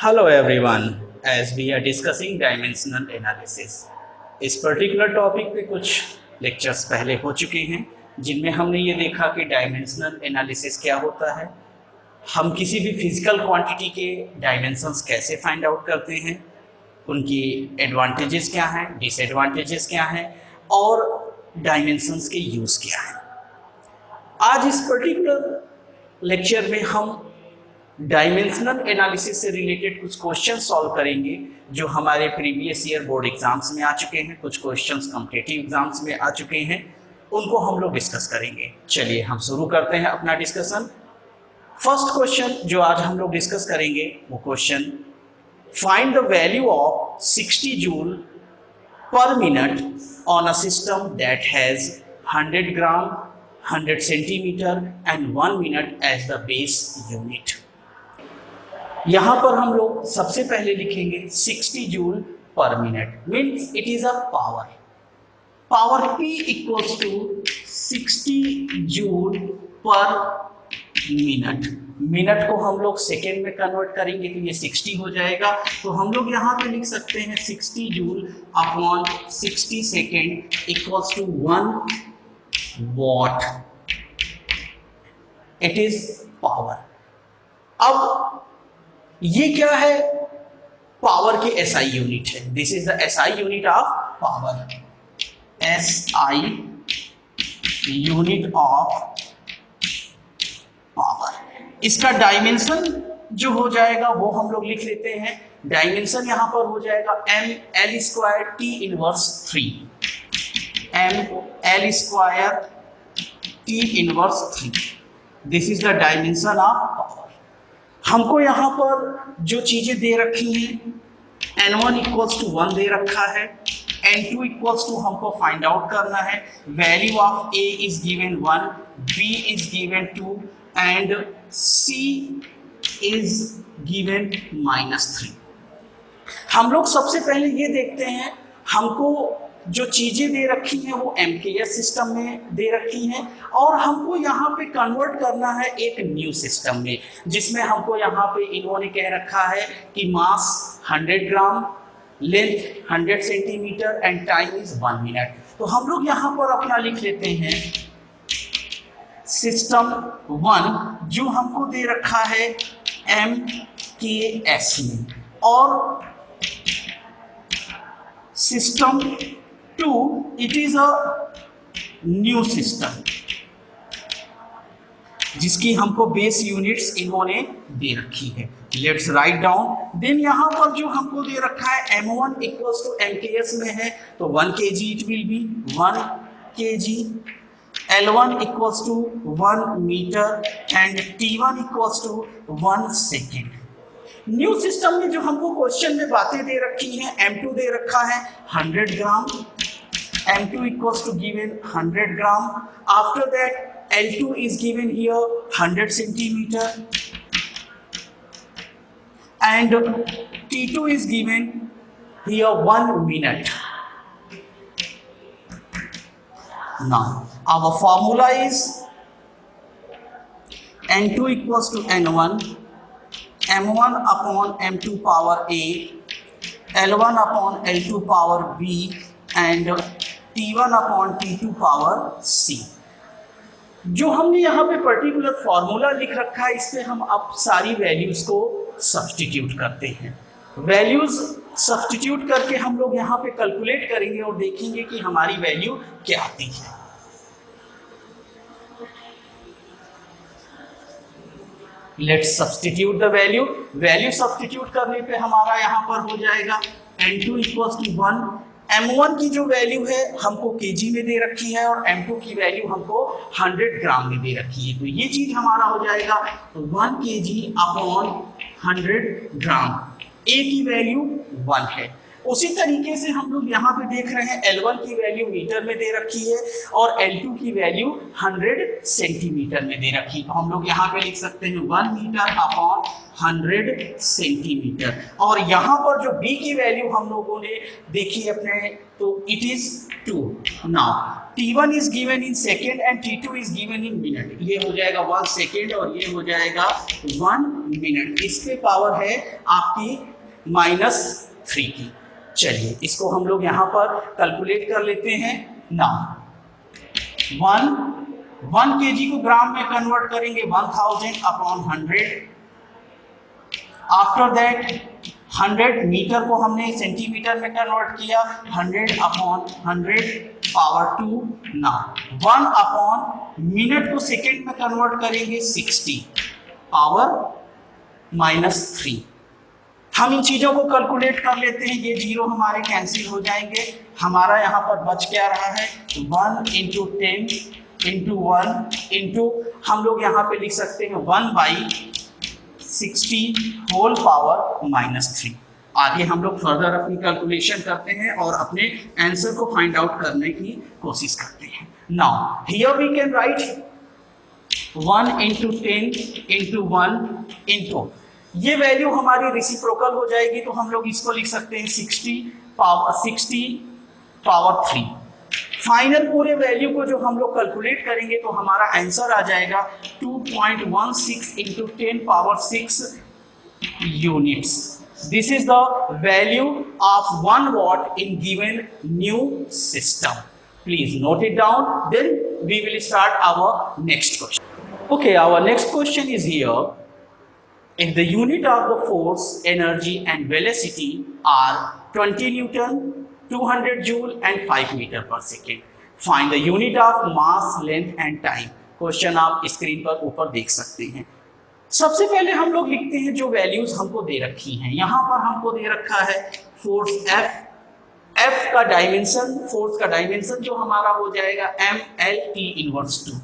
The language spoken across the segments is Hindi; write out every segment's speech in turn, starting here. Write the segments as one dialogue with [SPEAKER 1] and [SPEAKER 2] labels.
[SPEAKER 1] Hello everyone, as we are discussing dimensional analysis. इस पर्टिकुलर टॉपिक पे कुछ लेक्चर्स पहले हो चुके हैं जिनमें हमने ये देखा कि डायमेंशनल एनालिसिस क्या होता है, हम किसी भी फिजिकल क्वांटिटी के डायमेंशंस कैसे फाइंड आउट करते हैं, उनकी एडवांटेजेस क्या हैं, डिसएडवांटेजेस क्या हैं और डायमेंशंस के यूज़ क्या हैं। आज इस पर्टिकुलर लेक्चर में हम डायमेंशनल एनालिसिस से रिलेटेड कुछ क्वेश्चन सॉल्व करेंगे जो हमारे प्रीवियस ईयर बोर्ड एग्जाम्स में आ चुके हैं, कुछ क्वेश्चंस कॉम्पिटिटिव एग्जाम्स में आ चुके हैं, उनको हम लोग डिस्कस करेंगे। चलिए हम शुरू करते हैं अपना डिस्कशन। फर्स्ट क्वेश्चन जो आज हम लोग डिस्कस करेंगे वो question, find the value of 60 joule per minute on a system that has 100 gram, 100 centimetre and 1 minute as the base unit. यहाँ पर हम लोग सबसे पहले लिखेंगे 60 joule per minute, means it is a power. Power P equals to 60 joule per minute. Minute को हम लोग सेकेंड में कन्वर्ट करेंगे तो ये 60 हो जाएगा, तो हम लोग यहाँ पे लिख सकते हैं 60 joule upon 60 second equals to 1 watt. It is power. अब ये क्या है? पावर के SI यूनिट है। This is the SI unit of power. SI unit of power. इसका डायमेंशन जो हो जाएगा वो हम लोग लिख लेते हैं। डायमेंशन यहां पर हो जाएगा ml square T inverse 3। ml square T inverse 3। This is the dimension of power. हमको यहाँ पर जो चीजें दे रखी हैं, n1 इक्वल्स टू 1 दे रखा है, n2 इक्वल्स टू हमको फाइंड आउट करना है। Value of a is given 1, b is given 2 and c is given -3। हम लोग सबसे पहले ये देखते हैं, हमको जो चीजें दे रखी हैं वो MKS सिस्टम में दे रखी हैं और हमको यहाँ पे कन्वर्ट करना है एक न्यू सिस्टम में, जिसमें हमको यहाँ पे इन्होंने कह रखा है कि mass 100 gram, length 100 centimetre and time is 1 minute. तो हम लोग यहाँ पर अपना लिख लेते हैं सिस्टम 1 जो हमको दे रखा है MKS में, और system 2 it is a new system जिसकी हमको बेस यूनिट्स इन्होंने दे रखी है। Let's write down. देन यहाँ पर जो हमको दे रखा है m1 इक्वल्स टू MKS में है तो 1 kg it will be 1 kg, L1 equals to 1 metre and T1 equals to 1 second. New system में जो हमको क्वेश्चन में बातें दे रखी हैं, m2 दे रखा है 100 ग्राम, m2 equals to given 100 gram. After that, L2 is given here 100 centimeter and T2 is given here 1 minute. Now, our formula is N2 equals to N1, M1 upon M2 power A, L1 upon L2 power B and T1 upon T2 power C। जो हमने यहाँ पे पर्टिकुलर फॉर्मूला लिख रखा है, इस पे हम अब सारी वैल्यूज को सब्स्टिट्यूट करते हैं। वैल्यूज सब्स्टिट्यूट करके हम लोग यहाँ पे कैलकुलेट करेंगे और देखेंगे कि हमारी वैल्यू क्या आती है। Let's substitute the value. Value substitute करने पे हमारा यहाँ पर हो जाएगा n2 इक्वल्स टू 1। M1 की जो वैल्यू है हमको kg में दे रखी है और M2 की वैल्यू हमको 100 ग्राम में दे रखी है, तो ये चीज हमारा हो जाएगा 1 kg अपॉन 100 ग्राम। A की वैल्यू 1 है। उसी तरीके से हम लोग यहाँ पे देख रहे हैं L1 की वैल्यू मीटर में दे रखी है और L2 की वैल्यू 100 सेंटीमीटर में दे रखी है, तो हम लोग यहाँ पे लिख सकते हैं 1 मीटर अपॉन 100 सेंटीमीटर। और यहाँ पर जो b की वैल्यू हम लोगों ने देखी अपने, तो it is 2। Now T1 is given in second and T2 is given in minute. ये हो जाएगा 1 सेकेंड और ये हो जाएगा 1 मिनट। इस पे पावर है आपकी -3 की। चलिए इसको हम लोग यहाँ पर कैलकुलेट कर लेते हैं। नाउ 1 kg को ग्राम में कन्वर्ट करेंगे 1000 अपॉन 100। आफ्टर दैट 100 मीटर को हमने सेंटीमीटर में कन्वर्ट किया, 100 upon 100 power 2। Now 1 upon minute को सेकेंड में कन्वर्ट करेंगे 60 पावर -3। हम इन चीजों को कैलकुलेट कर लेते हैं, ये जीरो हमारे कैंसिल हो जाएंगे। हमारा यहाँ पर बच क्या रहा है 1 × 10 × 1 इंटू हम लोग यहाँ पे लिख सकते हैं 1/60 होल पावर -3। आगे हम लोग फर्दर अपनी कैलकुलेशन करते हैं और अपने आंसर को फाइंड आउट करने की कोशिश करते हैं। Now here we can write 1 × 10 × 1 into, ये वैल्यू हमारी रेसिप्रोकल हो जाएगी तो हम लोग इसको लिख सकते हैं 60 पावर 3। फाइनल पूरे वैल्यू को जो हम लोग कैलकुलेट करेंगे तो हमारा आंसर आ जाएगा 2.16 × 10 power 6 units. This is the value of 1 watt in given new system. Please note it down, then we will start our next question. Okay, our next question is here. If the unit of the force, energy and velocity are 20 Newton, 200 Joule and 5 meter per second, find the unit of mass, length and time. Question आप स्क्रीन पर ऊपर देख सकते हैं। सबसे पहले हम लोग लिखते हैं जो वैल्यूज हमको दे रखी हैं। यहाँ पर हमको दे रखा है फोर्स F का डायमेंशन, फोर्स का डायमेंशन जो हमारा हो जाएगा ML/T इनवर्स 2,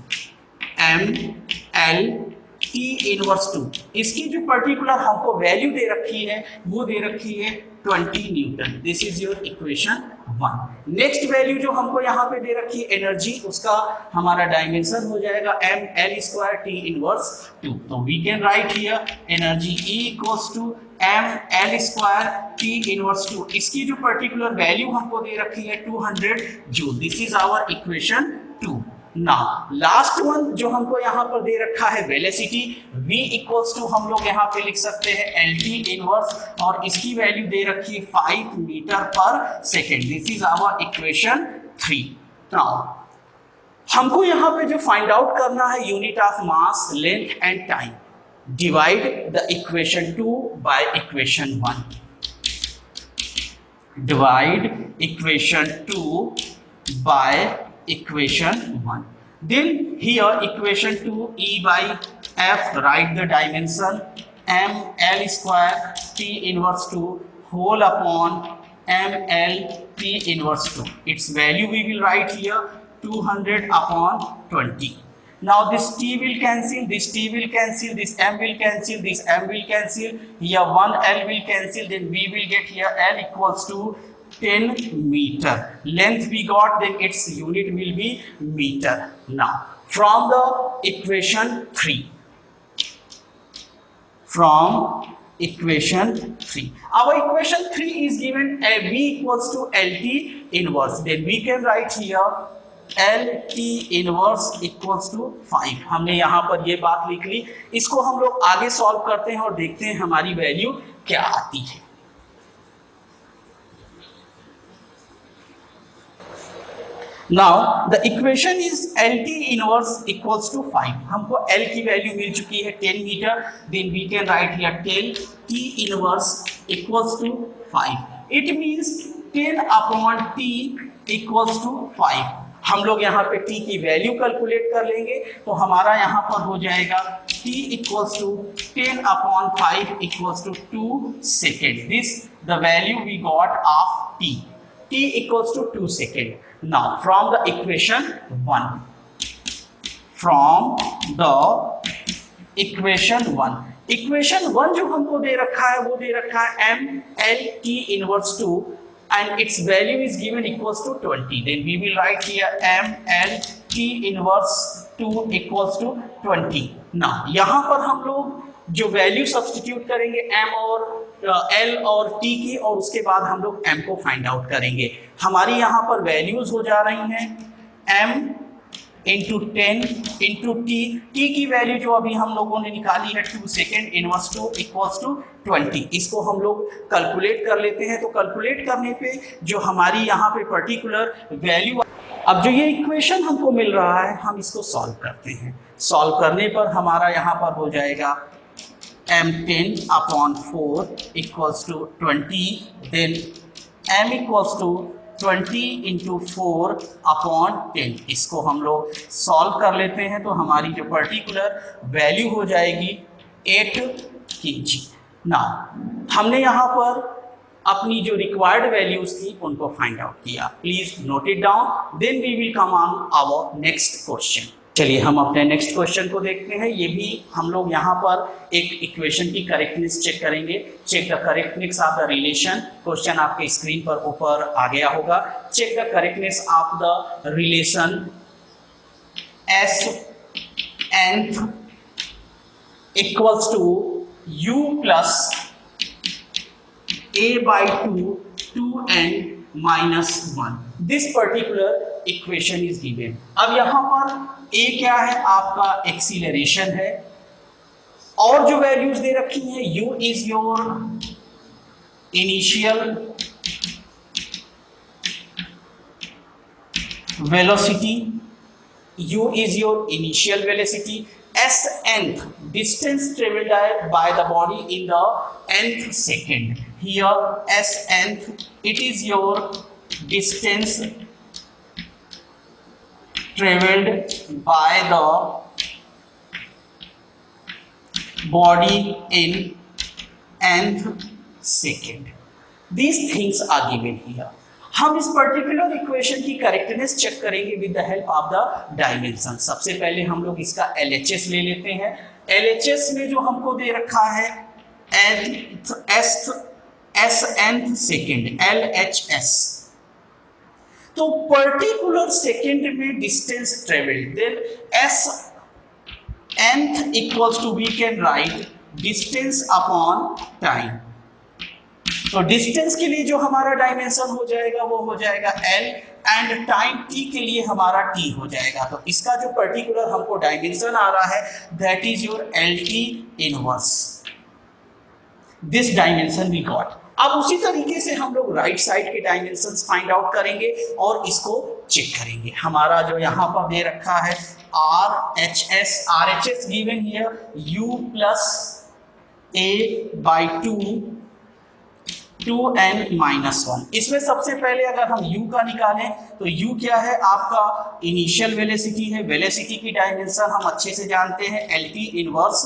[SPEAKER 1] ML/T इनवर्स 2। इसकी जो पर्टिकुलर हमको वैल्यू दे रखी है वो दे रखी है 20 Newton. This is your equation 1। Next value जो हमको यहाँ पे दे रखी है एनर्जी, उसका हमारा डायमेंशन हो जाएगा ML² T इनवर्स 2। तो we can write here energy E = ML² T inverse 2। इसकी जो पर्टिकुलर वैल्यू हमको दे रखी है 200 joule. This is our equation 2। Now last one जो हमको यहाँ पर दे रखा है वेलोसिटी, V = हम लोग यहाँ पे लिख सकते हैं LT इनवर्स और इसकी वैल्यू दे रखी है 5 metre per second. This is our equation 3। Now हमको यहाँ पे जो फाइंड आउट करना है unit of mass, length and time, divide the equation 2 by equation 1। Divide equation 2 by equation 1. Then here equation 2 E/F, write the dimension ML² T inverse 2 whole upon ML/T inverse 2. Its value we will write here 200 upon 20. Now this T will cancel, this T will cancel, this M will cancel, this M will cancel, here 1 L will cancel, then we will get here L = 10 meter. Length we got, then its unit will be meter. Now from the equation 3, our equation 3 is given V = LT inverse. Then we can write here LT inverse = 5। हमने यहाँ पर ये बात लिख ली। इसको हम लोग आगे सॉल्व करते हैं और देखते हैं हमारी वैल्यू क्या आती है। Now the equation is LT inverse = 5। हमको L की वैल्यू मिल चुकी है 10 metre. Then we can write here 10 T inverse = 5। It means 10 upon T = 5। हम लोग यहाँ पे T की वैल्यू कैलकुलेट कर लेंगे तो हमारा यहाँ पर हो जाएगा T = 10 upon 5 = 2 seconds. This the value we got of T. T = 2 seconds. Now from the equation 1, equation 1 जो हमको दे रखा है वो दे रखा है ML/T inverse 2 and its value is given = 20. Then we will write here ML/T inverse 2 = 20. Now यहाँ पर हम लोग जो वैल्यू सब्स्टिट्यूट करेंगे m और l और t की, और उसके बाद हम लोग m को फाइंड आउट करेंगे। हमारी यहाँ पर वैल्यूज हो जा रही हैं m इंटू 10 इंटू टी की वैल्यू जो अभी हम लोगों ने निकाली है 2 सेकेंड इनवर्स 2 इक्वल्स टू 20। इसको हम लोग कैलकुलेट कर लेते हैं। तो कैलकुलेट करने पे जो हमारी यहाँ पे पर्टिकुलर वैल्यू, अब जो ये इक्वेशन हमको मिल रहा है हम इसको सॉल्व करते हैं। सॉल्व करने पर हमारा यहाँ पर हो जाएगा m10 upon 4 equals to 20, then m equals to 20 into 4 upon 10। इसको हम लोग सॉल्व कर लेते हैं तो हमारी जो पर्टिकुलर वैल्यू हो जाएगी 8 kg। ना हमने यहाँ पर अपनी जो रिक्वायर्ड वैल्यूज थी उनको फाइंड आउट किया। Please note it down, then we will come on our next question. चलिए हम अपने नेक्स्ट क्वेश्चन को देखते हैं। ये भी हम लोग यहाँ पर एक इक्वेशन की करेक्टनेस चेक करेंगे। Check the correctness of the relation. Question आपके स्क्रीन पर ऊपर आ गया होगा। Check the correctness of the relation S nth equals to u plus a by 2 2n minus 1। This particular equation is given. अब यहाँ पर a क्या है, आपका एक्सीलरेशन है, और जो वैल्यूज दे रखी है u is your initial velocity, u is your initial velocity, s nth distance traveled by the body in the nth second. Here s nth, it is your distance traveled by the body in nth second. These things are given here. हम इस पर्टिकुलर इक्वेशन की करेक्टनेस चेक करेंगे with the help of the dimension. सबसे पहले हम लोग इसका LHS ले लेते हैं। LHS में जो हमको दे रखा है s nth सेकेंड LHS, तो पर्टिकुलर सेकेंड में distance travelled, then s nth equals to we can write distance upon time. तो डिस्टेंस के लिए जो हमारा डायमेंशन हो जाएगा वो हो जाएगा L, एंड टाइम t के लिए हमारा t हो जाएगा। तो इसका जो पर्टिकुलर हमको डायमेंशन आ रहा है that is your LT inverse. This dimension we got. अब उसी तरीके से हम लोग राइट साइड के डायमेंशंस फाइंड आउट करेंगे और इसको चेक करेंगे। हमारा जो यहाँ पर दे रखा है RHS given here u plus a by 2n minus 1। इसमें सबसे पहले अगर हम u का निकालें तो u क्या है, आपका इनिशियल वेलोसिटी है। वेलोसिटी की डायमेंशन हम अच्छे से जानते हैं LT inverse.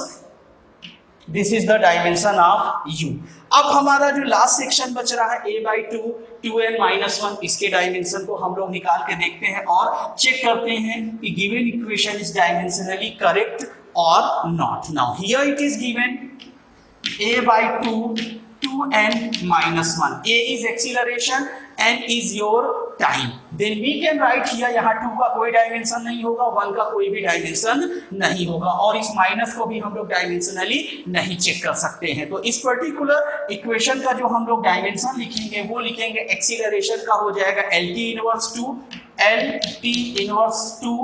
[SPEAKER 1] This is the dimension of u। अब हमारा जो लास्ट सेक्शन बच रहा है a by 2 2n minus 1, इसके डायमेंशन को हम लोग निकाल के देखते हैं और चेक करते हैं कि given equation is dimensionally correct और not. Now here it is given a by 2n minus 1। a is acceleration, n is your time। then we can write here, यहाँ 2 का कोई डायमेंशन नहीं होगा, 1 का कोई भी डायमेंशन नहीं होगा, और इस माइनस को भी हम लोग डायमेंशनली नहीं चेक कर सकते हैं। तो इस पर्टिकुलर इक्वेशन का जो हम लोग डायमेंशन लिखेंगे वो लिखेंगे एक्सीलरेशन का हो जाएगा LT inverse 2 LT inverse 2,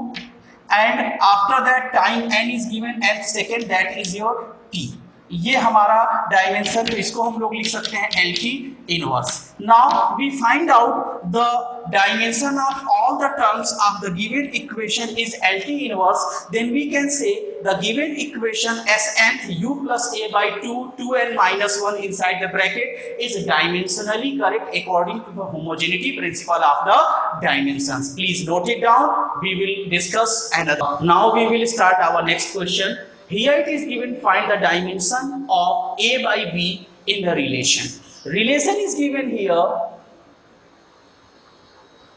[SPEAKER 1] and after that time n is given nth second, that is your t। ये हमारा डायमेंशन, तो इसको हम लोग लिख सकते हैं LT inverse. Now we find out the dimension of all the terms of the given equation is LT inverse, then we can say the given equation s nth u plus a by 2 2n minus 1 inside the bracket is dimensionally correct according to the homogeneity principle of the dimensions. Please note it down. We will discuss another. Now we will start our next question. Here it is given, find the dimension of a by b in the relation. Relation is given here,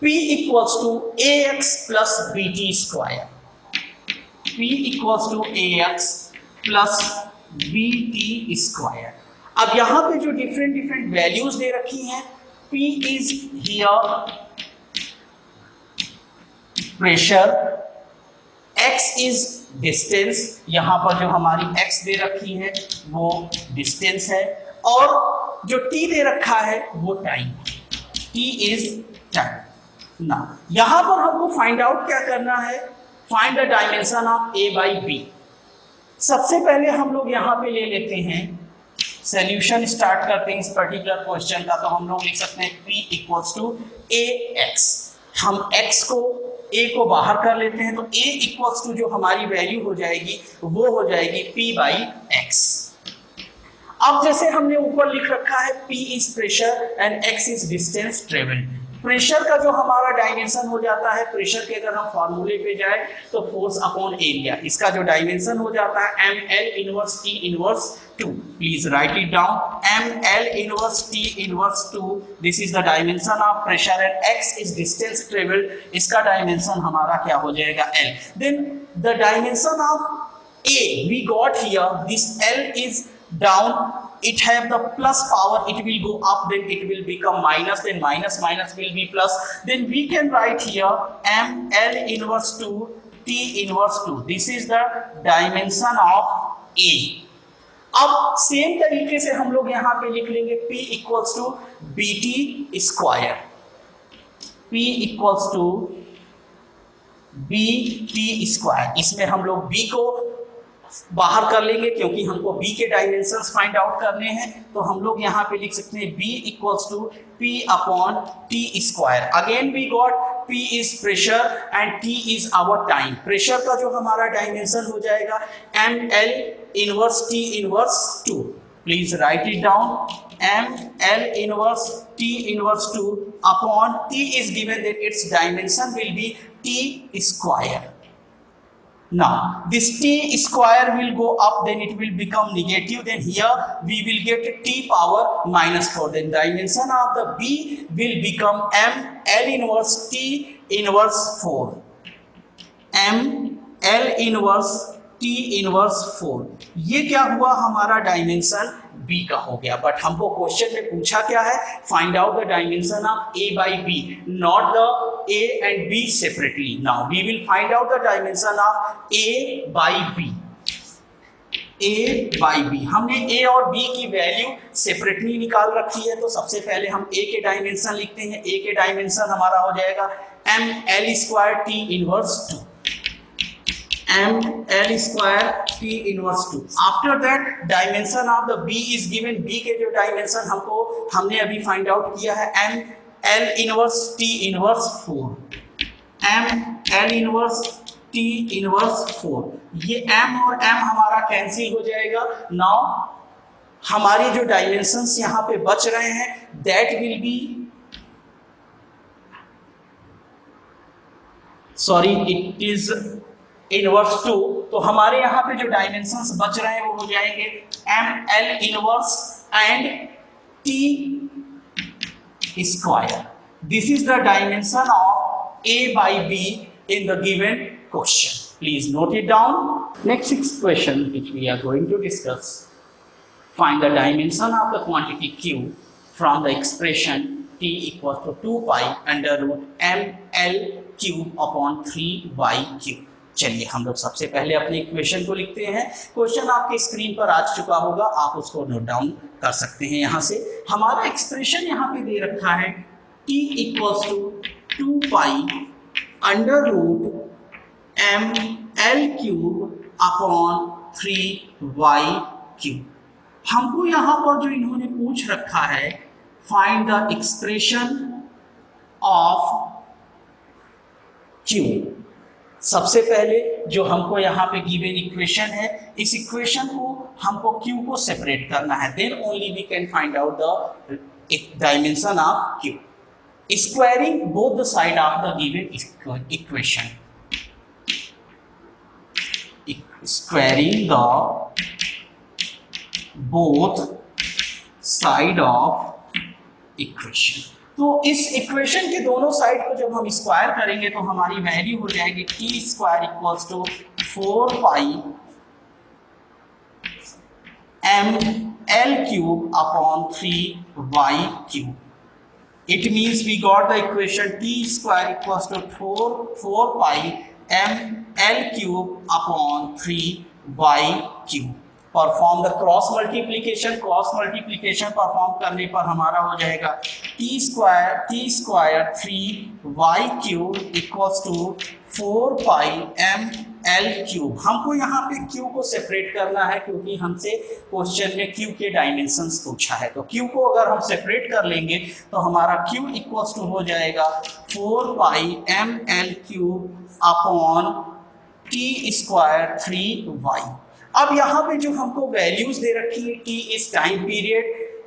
[SPEAKER 1] p equals to ax plus bt square. p equals to ax plus bt square. अब यहाँ पे जो different values दे रखी हैं, p is here pressure, x is distance, यहाँ पर जो हमारी x दे रखी है वो डिस्टेंस है, और जो t दे रखा है वो टाइम, t इज टाइम। ना यहाँ पर हमको फाइंड आउट क्या करना है, find the dimension of a by b। सबसे पहले हम लोग यहाँ पे ले लेते हैं, सॉल्यूशन स्टार्ट करते हैं इस पर्टिकुलर क्वेश्चन का। तो हम लोग लिख सकते हैं p इक्वल्स टू ax। हम x को a को बाहर कर लेते हैं, तो a इक्वल्स टू जो हमारी वैल्यू हो जाएगी वो हो जाएगी p बाई x। अब जैसे हमने ऊपर लिख रखा है p is pressure and x is distance travelled. Pressure का जो हमारा डायमेंशन हो जाता है, प्रेशर के अगर हम फॉर्मूले पे जाए तो फोर्स अपॉन एरिया, इसका जो डायमेंशन हो जाता है ml inverse t inverse 2। Please write it down, ml inverse t inverse 2, this is the dimension of pressure and x is distance travelled, इसका डायमेंशन हमारा क्या हो जाएगा l। Then the dimension of a we got here, this l is down, it have the plus power, it will go up, then it will become minus, then minus minus will be plus, then we can write here ml inverse 2 t inverse 2, this is the dimension of a। अब सेम तरीके से हम लोग यहाँ पे लिख लेंगे p equals to bt square, p equals to bt square. इसमें हम लोग b को बाहर कर लेंगे क्योंकि हमको b के डायमेंशंस फाइंड आउट करने हैं, तो हम लोग यहाँ पे लिख सकते हैं b equals to p upon t square. Again we got p is pressure and t is our time. Pressure का जो हमारा डायमेंशन हो जाएगा ml inverse t inverse 2, please write it down, ml inverse t inverse 2 upon t is given that it's dimension will be t square. Now this t square will go up, then it will become negative, then here we will get t power minus 4, then dimension of the b will become m l inverse t inverse 4, m l inverse t inverse 4। ये क्या हुआ, हमारा डायमेंशन b का हो गया। बट हमको क्वेश्चन में पूछा क्या है, find out the dimension of a by b, not the a and b separately। Now we will find out the dimension of a by b, a by b। हमने a और b की वैल्यू सेपरेटली निकाल रखी है, तो सबसे पहले हम a के डायमेंशन लिखते हैं। a के डायमेंशन हमारा हो जाएगा ml square t inverse 2, ml square t inverse 2। After that dimension of the b is given, b के जो डायमेंशन हमने अभी फाइंड आउट किया है ml inverse t inverse 4, ml inverse t inverse 4। ये m और m हमारा कैंसिल हो जाएगा। नाउ हमारी जो डायमेंशंस यहाँ पे बच रहे हैं that will be, sorry it is inverse 2, तो हमारे यहाँ पे जो डायमेंशंस बच रहे हैं वो हो जाएंगे ml inverse and t square। This is the dimension of a by b in the given question. Please note it down. Next question which we are going to discuss. Find the dimension of the quantity q from the expression t equals to 2 pi under root ml cube upon 3y cube। चलिए हम लोग सबसे पहले अपने इक्वेशन को लिखते हैं। क्वेश्चन आपके स्क्रीन पर आ चुका होगा, आप उसको नोट डाउन कर सकते हैं। यहाँ से हमारा एक्सप्रेशन यहाँ पे दे रखा है t equals to 2 pi under root ml cube upon 3y cube. हमको यहाँ पर जो इन्होंने पूछ रखा है, find the expression of q। सबसे पहले जो हमको यहाँ पे गिवन इक्वेशन है, इस इक्वेशन को हमको q को सेपरेट करना है, then only we can find out the dimension of q। Squaring both the side of the given equation, squaring the both side of equation. तो इस इक्वेशन के दोनों साइड को जब हम स्क्वायर करेंगे तो हमारी वैल्यू हो जाएगी t square equals to 4 pi ml cube upon 3y cube. It means we got the equation t square equals to 4 pi L cube upon 3y cube. Perform the cross multiplication perform करने पर हमारा हो जाएगा T square 3y cube equals to 4 pi M L cube. हमको यहाँ पे क्यू को सेपरेट करना है क्योंकि हमसे क्वेश्चन में क्यू के डायमेंशंस पूछा है, तो क्यू को अगर हम सेपरेट कर लेंगे तो हमारा क्यू इक्वल्स टू हो जाएगा 4 pi M L cube upon T square 3y। अब यहाँ पे जो हमको वैल्यूज दे रखी है, t is time period,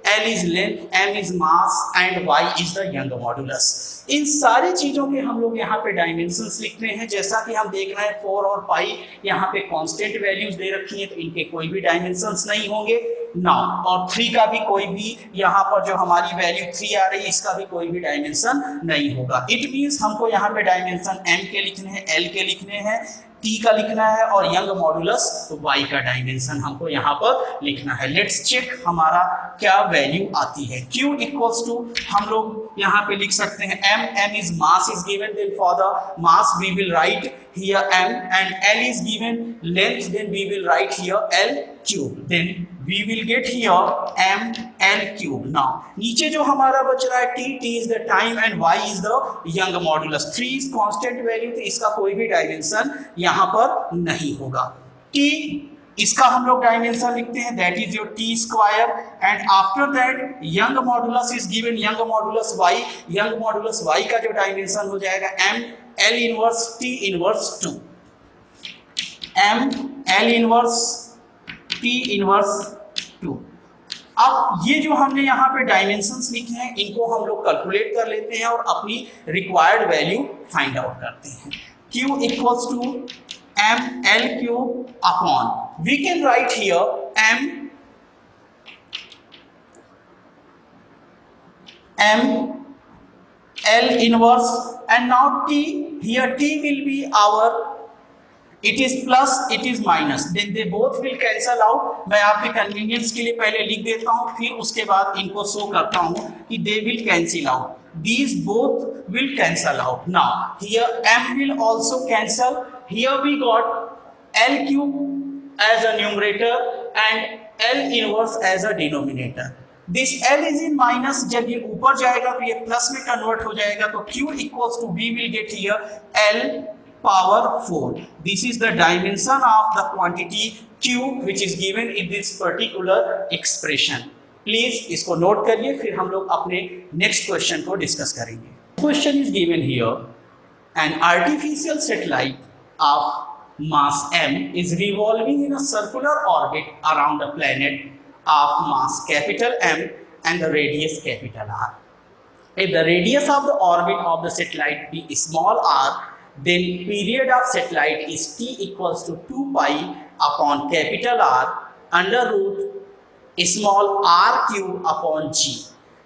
[SPEAKER 1] l is length, m is mass and y is the Young modulus. इन सारी चीजों के हम लोग यहाँ पे डायमेंशंस लिखने हैं। जैसा कि हम देख रहे हैं 4 और पाई यहाँ पे कांस्टेंट वैल्यूज दे रखी हैं, तो इनके कोई भी डायमेंशंस नहीं होंगे ना, और 3 का भी कोई भी यहाँ पर जो हमारी वैल्यू 3 आ रही है इसका भी कोई भी डायमेंशन नहीं होगा। इट मीन्स हमको यहाँ पे डायमेंशन m के लिखने हैं, l के लिखने हैं, t का लिखना है और यंग मॉडुलस y का डायमेंशन हमको यहाँ पर लिखना है। लेट्स चेक हमारा क्या वैल्यू आती है। q इक्वल्स टू हम लोग यहाँ पे लिख सकते हैं m is mass is given, then for the mass we will write here m, and l is given length, then we will write here l cube, then we will get here m l cube। now नीचे जो हमारा बच रहा है t is the time and y is the young modulus। 3 is constant value, तो इसका कोई भी डायमेंशन यहाँ पर नहीं होगा। t इसका हम लोग डायमेंशन लिखते हैं, that is your t square, and after that young modulus is given, young modulus y का जो डायमेंशन हो जाएगा m l inverse t inverse 2, m l inverse t inverse 2। अब ये जो हमने यहाँ पे डायमेंशंस लिखे हैं इनको हम लोग कैलकुलेट कर लेते हैं और अपनी रिक्वायर्ड वैल्यू फाइंड आउट करते हैं। Q equals to m l cube upon, we can write here m l inverse and now t, here t will be our, it is plus, it is minus, then they both will cancel out। मैं आपके कन्वीनियंस के लिए पहले लिख देता हूँ, फिर उसके बाद इनको शो करता हूँ कि they will cancel out, these both will cancel out। now here m will also cancel, here we got l cube as a numerator and l inverse as a denominator। this l is in minus, जब ये ऊपर जाएगा तो ये प्लस में कन्वर्ट हो जाएगा, तो q equals to we will get here l power 4। this is the dimension of the quantity q which is given in this particular expression। Please इसको नोट करिए, फिर हम लोग अपने नेक्स्ट क्वेश्चन को डिस्कस करेंगे। Question is given here, an artificial satellite of mass m is revolving in a circular orbit around a planet of mass capital M and the radius capital R। if the radius of the orbit of the satellite be small r, then period of satellite is t equals to 2 pi upon capital R under root small r cube upon g।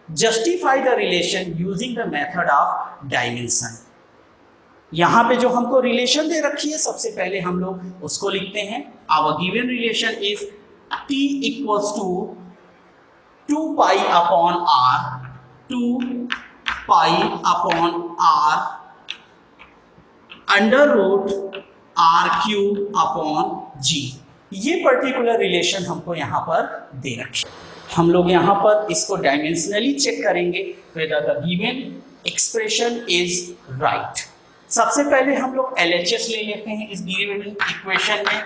[SPEAKER 1] justify the relation using the method of dimension। यहाँ पे जो हमको रिलेशन दे रखी है सबसे पहले हम लोग उसको लिखते हैं। our given relation is t equals to 2 pi upon r, 2 pi upon r under root r cube upon g। ये पर्टिकुलर रिलेशन हमको यहाँ पर दे रखी है। हम लोग यहाँ पर इसको डायमेंशनली चेक करेंगे whether the given expression is right। सबसे पहले हम लोग LHS ले लेते हैं इस गिवन इक्वेशन में,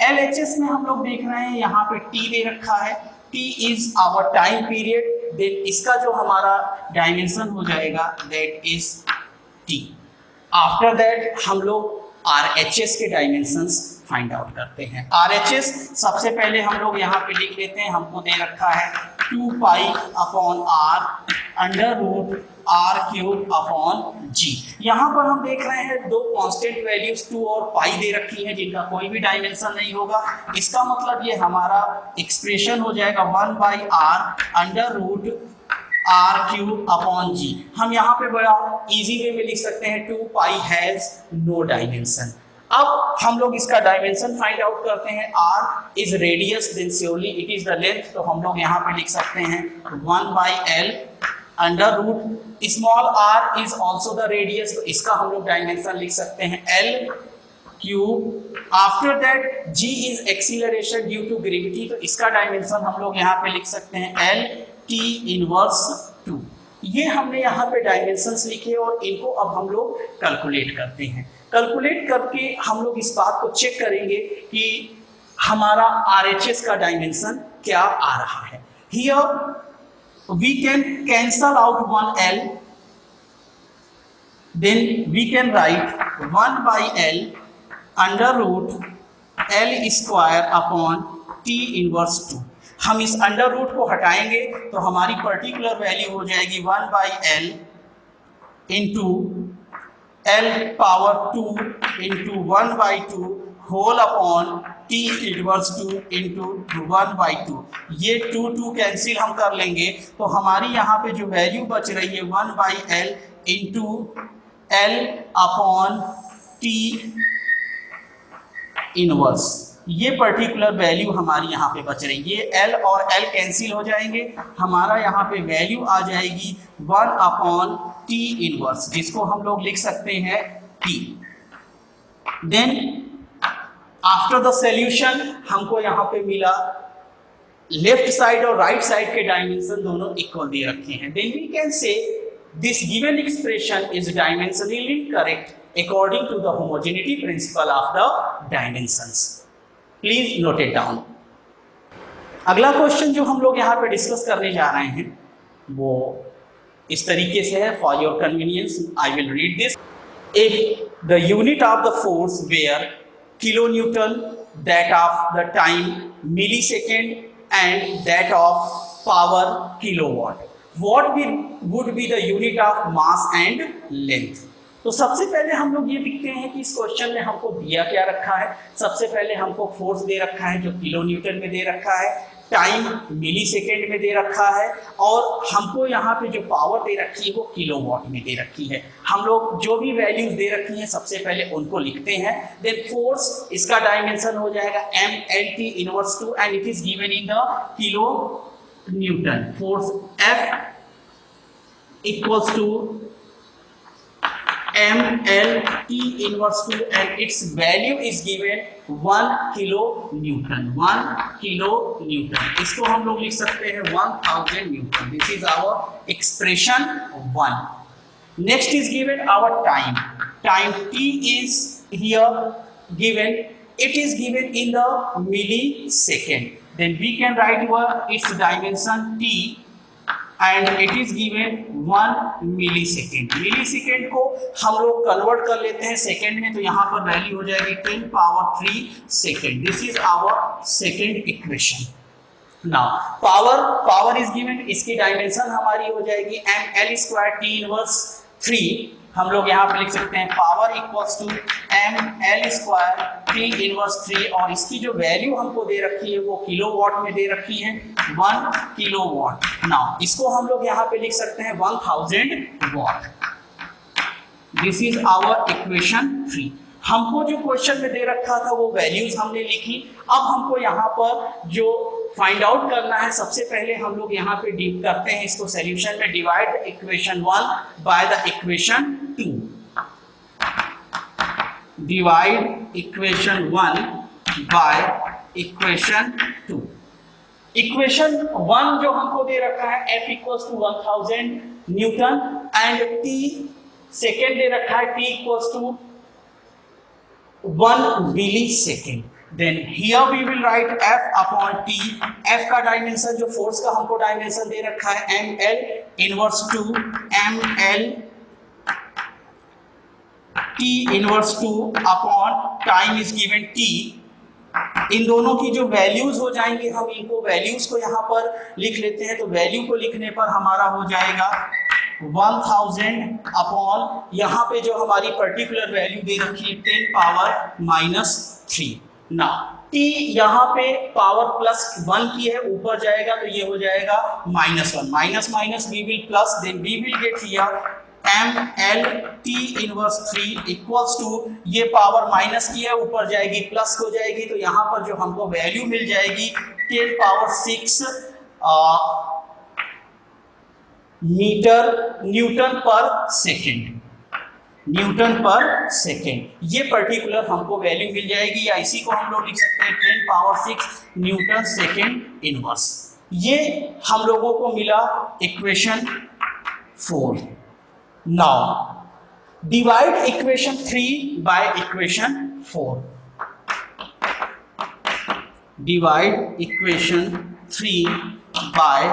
[SPEAKER 1] LHS में हम लोग देख रहे हैं यहाँ पे t दे रखा है, t is our time period, then इसका जो हमारा डायमेंशन हो जाएगा that is t। After that हम लोग RHS के डायमेंशंस फाइंड आउट करते हैं। RHS सबसे पहले हम लोग यहाँ पे लिख लेते हैं, हमको दे रखा है 2 pi upon r under root r cube upon g। यहाँ पर हम देख रहे हैं दो कांस्टेंट वैल्यूज 2 और पाई दे रखी हैं जिनका कोई भी डायमेंशन नहीं होगा। इसका मतलब ये हमारा एक्सप्रेशन हो जाएगा 1 by r under root r cube upon g। हम यहाँ पे बड़ा इजी वे में लिख सकते हैं 2 पाई हैज नो डायमेंशन। अब हम लोग इसका डायमेंशन फाइंड आउट करते हैं। r is radius, then surely it is the length, तो हम लोग यहाँ पे लिख सकते हैं 1 by l under root small r is also the radius, तो इसका हम लोग डायमेंशन लिख सकते हैं L cube. After that g is acceleration due to gravity, तो इसका डायमेंशन हम लोग यहाँ पे लिख सकते हैं L t इनवर्स 2। ये हमने यहाँ पे डायमेंशंस लिखे और इनको अब हम लोग कैलकुलेट करते हैं। कैलकुलेट करके हम लोग इस बात को चेक करेंगे कि हमारा RHS का डायमेंशन क्या आ रहा है। Here we can cancel out 1L, then we can write 1/L under root L square upon T inverse 2। हम इस अंडर रूट को हटाएंगे तो हमारी पर्टिकुलर वैल्यू हो जाएगी 1/L into L power 2 into 1/2 whole upon T inverse 2 into 1/2। ये 2 कैंसिल हम कर लेंगे तो हमारी यहाँ पे जो वैल्यू बच रही है 1/L into L upon T inverse, ये पर्टिकुलर वैल्यू हमारी यहाँ पे बच रही है। ये L और L कैंसिल हो जाएंगे, हमारा यहाँ पे वैल्यू आ जाएगी 1 अपॉन T इनवर्स, जिसको हम लोग लिख सकते हैं T। Then after the solution हमको यहाँ पे मिला लेफ्ट साइड और राइट साइड के डायमेंशन दोनों इक्वल दे रखे हैं। Then we can say this given expression is dimensionally correct according to the homogeneity principle of the dimensions. Please note it down. अगला क्वेश्चन जो हम लोग यहाँ पे डिस्कस करने जा रहे हैं वो इस तरीके से है। For your convenience I will read this. If the unit of the force were kilonewton, that of the time millisecond and that of power kilowatt, what would be the unit of mass and length. तो सबसे पहले हम लोग ये लिखते हैं कि इस क्वेश्चन में हमको दिया क्या रखा है। सबसे पहले हमको फोर्स दे रखा है जो किलो न्यूटन में दे रखा है, टाइम मिली सेकेंड में दे रखा है, और हमको यहाँ पे जो पावर दे रखी है वो किलोवाट में दे रखी है। हम लोग जो भी वैल्यूज दे रखी हैं सबसे पहले उनको लिखते हैं। देन फोर्स, इसका डायमेंशन हो जाएगा mLT inverse 2 and it is given in the kilonewton. Force F equals to mLT inverse 2 and its value is given 1 kilo Newton। 1 kilo Newton, इसको हम लोग लिख सकते हैं 1000 Newton। This is our expression 1. Next is given our time. Time T is here given. It is given in the millisecond. Then we can write its dimension T and it is given 1 millisecond. Millisecond को हम लोग कन्वर्ट कर लेते हैं सेकेंड में, तो यहाँ पर वैल्यू हो जाएगी 10 power 3 second. This is our second equation. Now power is given, इसकी डायमेंशन हमारी हो जाएगी mL स्क्वायर T इनवर्स 3। हम लोग यहाँ पे लिख सकते हैं power equals to mL square T inverse 3, और इसकी जो वैल्यू हमको दे रखी है वो किलोवाट में दे रखी है 1 किलोवाट। नाउ इसको हम लोग यहाँ पे लिख सकते हैं 1000 watt. This is our equation 3। हमको जो क्वेश्चन में दे रखा था वो वैल्यूज हमने लिखी। अब हमको यहाँ पर जो फाइंड आउट करना है, सबसे पहले हम लोग यहाँ पे डीप करते हैं इसको सॉल्यूशन में। Divide equation 1 by the equation 2। Divide equation 1 by equation 2। Equation 1 जो हमको दे रखा है F equals to 1000 newton and T second दे रखा है T equals to 1 millisecond. Then here we will write F upon T। F का डायमेंशन जो फोर्स का हमको डायमेंशन दे रखा है mL inverse 2 mL T inverse 2 upon time is given T। इन दोनों की जो वैल्यूज हो जाएंगे, हम इनको वैल्यूज को यहाँ पर लिख लेते हैं। तो वैल्यू को लिखने पर हमारा हो जाएगा 1000 अपॉन यहाँ पे जो हमारी पर्टिकुलर वैल्यू दे रखी है 10 पावर -3। ना T यहाँ पे पावर +1 की है, ऊपर जाएगा तो ये हो जाएगा -1। Minus minus we will plus, then we will get here mLT inverse 3 equals to, ये पावर माइनस की है ऊपर जाएगी प्लस हो जाएगी, तो यहाँ पर जो हमको वैल्यू मिल जाएगी 10 पावर 6 मीटर न्यूटन पर सेकेंड, न्यूटन पर सेकेंड। ये पर्टिकुलर हमको वैल्यू मिल जाएगी, या इसी को हम लोग लिख सकते हैं 10 पावर 6 न्यूटन सेकेंड इनवर्स। ये हम लोगों को मिला equation 4। Now divide equation 3 by equation 4। Divide equation 3 by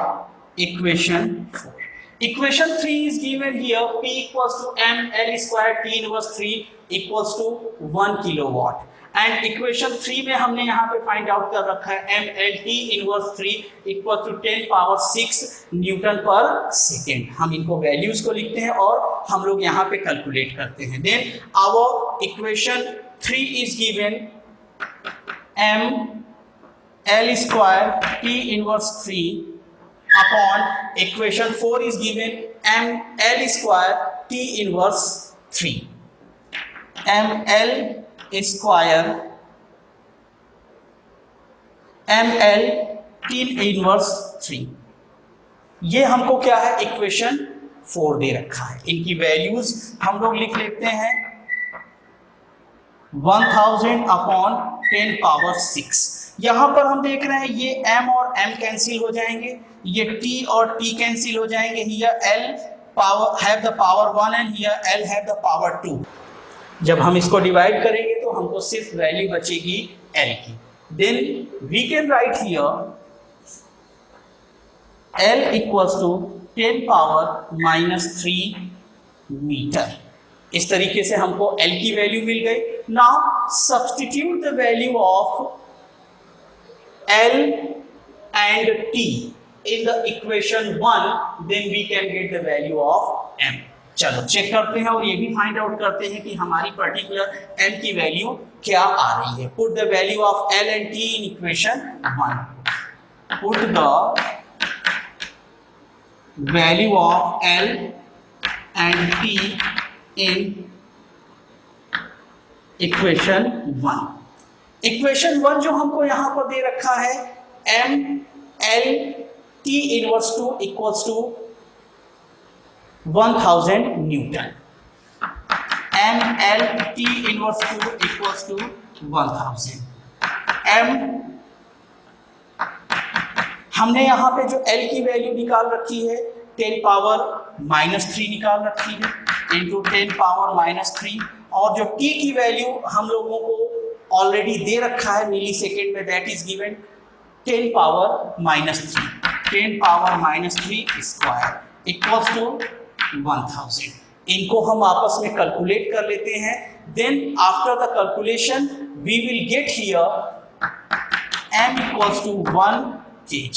[SPEAKER 1] equation 4। Equation 3 is given here, P equals to ml square T inverse 3 equals to 1 kilowatt, and equation 3 में हमने यहाँ पे find out कर रखा है ml T inverse 3 equals to 10 power 6 Newton पर सेकेंड। हम इनको वैल्यूज को लिखते हैं और हम लोग यहाँ पे कैलकुलेट करते हैं। Then our equation 3 is given ml square T inverse 3 upon equation 4 is given ml square T inverse 3, ml square ml T inverse 3। ये हमको क्या है, इक्वेशन 4 दे रखा है। इनकी वैल्यूज हम लोग लिख लेते हैं 1000 अपॉन 10 पावर 6। यहां पर हम देख रहे हैं ये m और m कैंसिल हो जाएंगे, ये t और t कैंसिल हो जाएंगे। Here l power have the power 1 and here l have the power 2। जब हम इसको डिवाइड करेंगे तो हमको सिर्फ वैल्यू बचेगी l की। Then we can write here l equals to 10 power -3 metre. इस तरीके से हमको l की वैल्यू मिल गई। Now substitute the value of L and T in the equation 1, then we can get the value of M। चलो चेक करते हैं और ये भी फाइंड आउट करते हैं कि हमारी पर्टिकुलर M की वैल्यू क्या आ रही है। Put the value of L and T in equation 1। Put the value of L and T in equation 1। Equation 1 जो हमको यहां पर दे रखा है m l t inverse 2 equals to 1000 newton. m l t inverse 2 equals to 1000। m हमने यहां पे जो l की वैल्यू निकाल रखी है 10 पावर -3 निकाल रखी है इंटू 10 पावर -3, और जो t की वैल्यू हम लोगों को ऑलरेडी दे रखा है मिली सेकेंड में, that is given 10 power -3। 10 power -3 square equals to 1000। इनको हम आपस में कैलकुलेट कर लेते हैं। Then after the calculation we will get here m equals to 1 kg।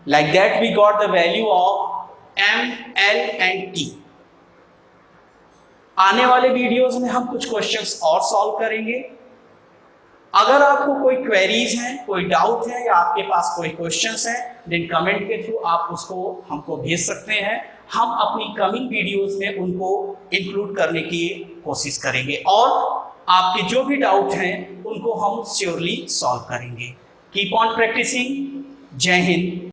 [SPEAKER 1] Like that we got the value of m, l and t। आने वाले वीडियोस में हम कुछ क्वेश्चंस और सॉल्व करेंगे। अगर आपको कोई क्वेरीज हैं, कोई डाउट है, या आपके पास कोई क्वेश्चंस हैं, देन कमेंट के थ्रू आप उसको हमको भेज सकते हैं। हम अपनी कमिंग वीडियोस में उनको इंक्लूड करने की कोशिश करेंगे और आपके जो भी डाउट हैं उनको हम श्योरली सॉल्व करेंगे। Keep on practising. जय हिंद।